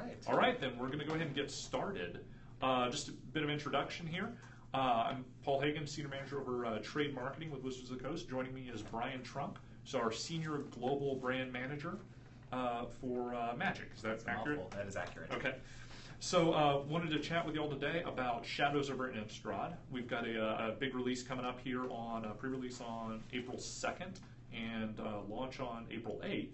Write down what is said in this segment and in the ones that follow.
right. All right, then we're going to go ahead and get started. Just a bit of introduction here. I'm Paul Hagan, Senior Manager over Trade Marketing with Wizards of the Coast. Joining me is Brian Trunk, so our Senior Global Brand Manager for Magic. Is that accurate? That is accurate. Okay. So wanted to chat with you all today about Shadows over Innistrad. We've got a big release coming up here on pre-release on April 2nd and launch on April 8th.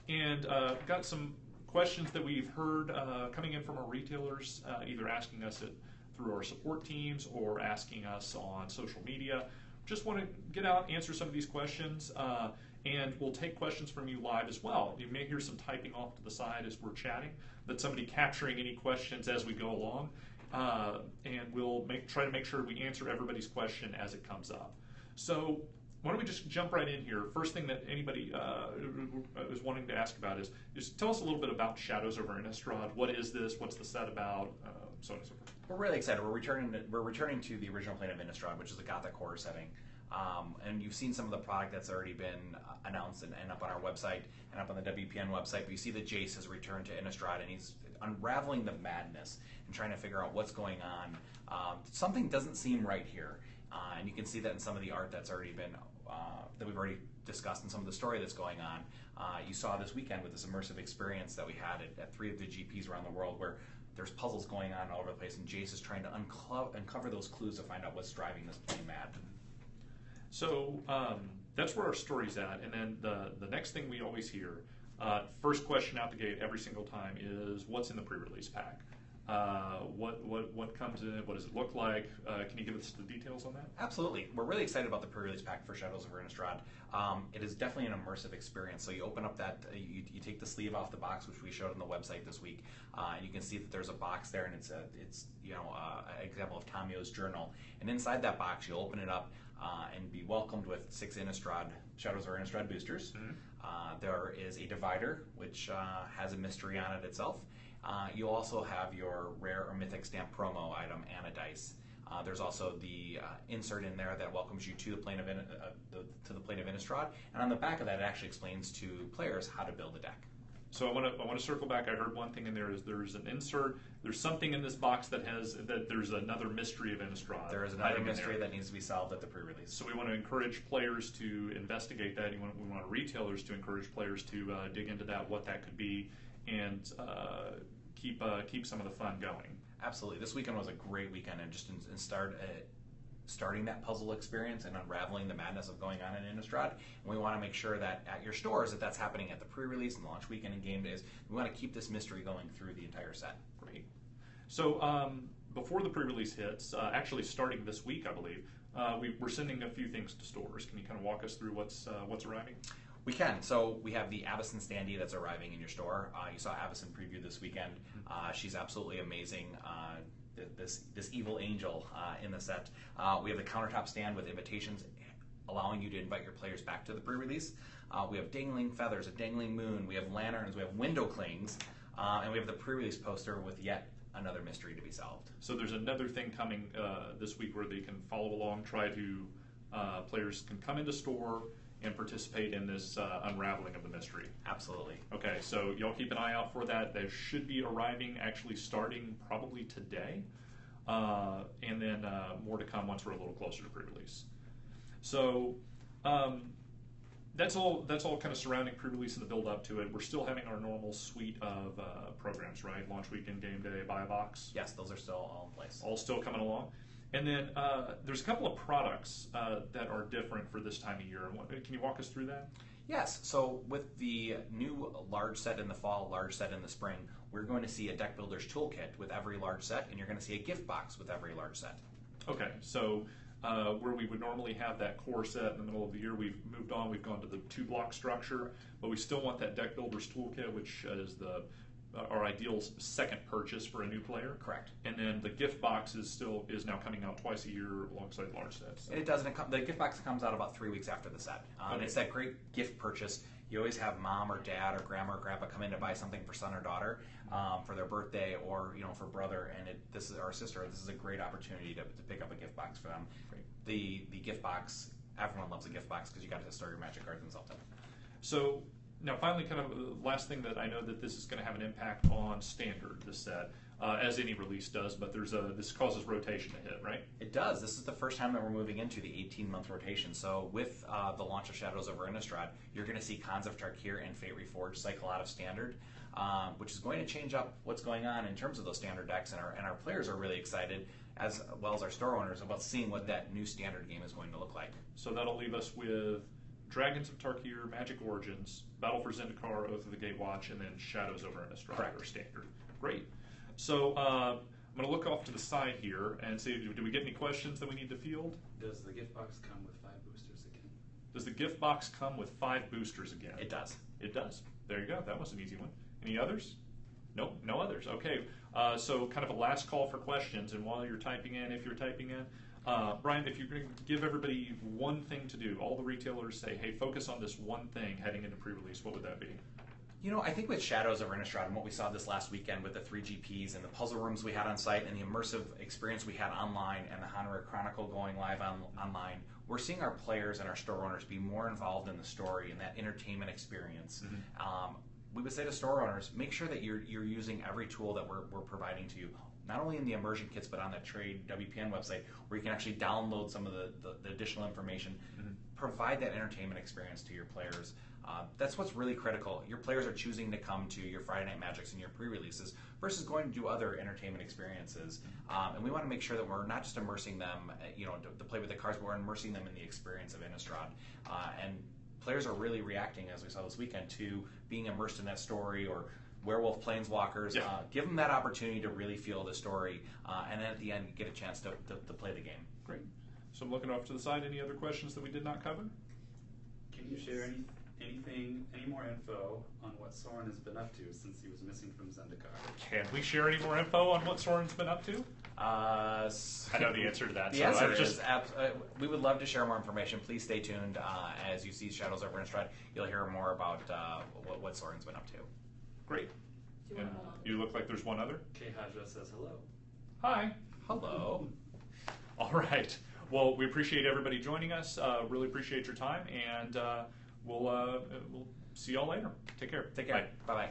And got some questions that we've heard coming in from our retailers, either asking us through our support teams or asking us on social media. Just want to get out, answer some of these questions, and we'll take questions from you live as well. You may hear some typing off to the side as we're chatting, that's somebody capturing any questions as we go along, and we'll try to make sure we answer everybody's question as it comes up. So why don't we just jump right in here? First thing that anybody is wanting to ask about is just tell us a little bit about Shadows over Innistrad. What is this? What's the set about? So on and so forth. We're really excited. We're returning to the original plane of Innistrad, which is a Gothic horror setting. And you've seen some of the product that's already been announced and up on our website and up on the WPN website. But you see that Jace has returned to Innistrad, and he's unraveling the madness and trying to figure out what's going on. Something doesn't seem right here, and you can see that in some of the art that's already been that we've already discussed, and some of the story that's going on. You saw this weekend with this immersive experience that we had at 3 of the GPs around the world, where there's puzzles going on all over the place, and Jace is trying to uncover those clues to find out what's driving this plane mad. So that's where our story's at, and then the next thing we always hear, first question out the gate every single time is, what's in the pre-release pack? What comes in it? What does it look like? Can you give us the details on that? Absolutely. We're really excited about the pre-release pack for Shadows over Innistrad. It is definitely an immersive experience. So you open up that, you take the sleeve off the box, which we showed on the website this week, and you can see that there's a box there, and it's an example of Tamio's journal. And inside that box, you'll open it up and be welcomed with 6 Shadows over Innistrad boosters. Mm-hmm. There is a divider, which has a mystery on it itself. You'll also have your rare or mythic stamp promo item and a dice. There's also the insert in there that welcomes you to the plane of Innistrad, and on the back of that, it actually explains to players how to build a deck. So I want to circle back. I heard one thing in there is there's an insert. There's something in this box that there's another mystery of Innistrad. There is another mystery that needs to be solved at the pre-release. So we want to encourage players to investigate that. We want retailers to encourage players to dig into that, what that could be, and keep some of the fun going. Absolutely. This weekend was a great weekend, and just starting that puzzle experience and unraveling the madness of going on in Innistrad. And we want to make sure that at your stores that's happening at the pre-release and launch weekend and game days. We want to keep this mystery going through the entire set. Great. So before the pre-release hits, actually starting this week, I believe, we're sending a few things to stores. Can you kind of walk us through what's arriving? We can. So we have the Avacyn standee that's arriving in your store. You saw Avacyn preview this weekend. She's absolutely amazing. This evil angel in the set. We have the countertop stand with invitations, allowing you to invite your players back to the pre-release. We have dangling feathers, a dangling moon. We have lanterns. We have window clings, and we have the pre-release poster with yet another mystery to be solved. So there's another thing coming this week where they can follow along. Players can come into store and participate in this unraveling of the mystery. Absolutely. Okay, so y'all keep an eye out for that. They should be arriving actually starting probably today, and then more to come once we're a little closer to pre-release. So that's all kind of surrounding pre-release and the build up to it. We're still having our normal suite of programs, right? Launch weekend, game day, buy a box. Yes, those are still all in place. All still coming along. And then there's a couple of products that are different for this time of year. Can you walk us through that? Yes. So with the new large set in the fall, large set in the spring, we're going to see a deck builder's toolkit with every large set, and you're going to see a gift box with every large set. Okay. So where we would normally have that core set in the middle of the year, we've moved on. We've gone to the 2-block structure, but we still want that deck builder's toolkit, which is our ideal second purchase for a new player. Correct. And then the gift box is now coming out twice a year alongside large sets. And it does. The gift box comes out about 3 weeks after the set. Okay. It's that great gift purchase. You always have mom or dad or grandma or grandpa come in to buy something for son or daughter for their birthday, or for brother and this is our sister. This is a great opportunity to pick up a gift box for them. Great. The gift box. Everyone loves a gift box because you got to store your Magic cards and stuff. So Now, finally, kind of the last thing that I know that this is going to have an impact on standard, this set, as any release does, but this causes rotation to hit, right? It does. This is the first time that we're moving into the 18-month rotation. So with the launch of Shadows over Innistrad, you're going to see Khans of Tarkir and Fate Reforged cycle out of standard, which is going to change up what's going on in terms of those standard decks, and our players are really excited, as well as our store owners, about seeing what that new standard game is going to look like. So that'll leave us with Dragons of Tarkir, Magic Origins, Battle for Zendikar, Oath of the Gatewatch, and then Shadows over Innistrad or standard. Great. So I'm going to look off to the side here and see, do we get any questions that we need to field? Does the gift box come with 5 boosters again? Does the gift box come with 5 boosters again? It does. It does. There you go. That was an easy one. Any others? Nope, no others. Okay. So kind of a last call for questions, and while you're typing in, if you're typing in, Brian, if you're going to give everybody one thing to do, all the retailers say, hey, focus on this one thing heading into pre-release, what would that be? You know, I think with Shadows over Innistrad and what we saw this last weekend with the 3 GPs and the puzzle rooms we had on site and the immersive experience we had online and the Hanra Chronicle going live online, we're seeing our players and our store owners be more involved in the story and that entertainment experience. Mm-hmm. We would say to store owners, make sure that you're using every tool that we're providing to you, not only in the immersion kits, but on that Trade WPN website, where you can actually download some of the additional information. Mm-hmm. Provide that entertainment experience to your players. That's what's really critical. Your players are choosing to come to your Friday Night Magics and your pre-releases versus going to do other entertainment experiences. And we want to make sure that we're not just immersing them, to play with the cards, but we're immersing them in the experience of Innistrad. And players are really reacting, as we saw this weekend, to being immersed in that story, or Werewolf Planeswalkers. Yeah. Give them that opportunity to really feel the story, and then at the end get a chance to play the game. Great. So I'm looking off to the side. Any other questions that we did not cover? Can you share any more info on what Soren has been up to since he was missing from Zendikar? Can we share any more info on what Soren's been up to? I know the answer to that. The answer is we would love to share more information. Please stay tuned. As you see Shadows over Innistrad, you'll hear more about what Soren's been up to. Great. And you look like there's one other. Kay Haja says hello. Hi. Hello. All right. Well, we appreciate everybody joining us. Really appreciate your time, and we'll see y'all later. Take care. Take care. Bye bye.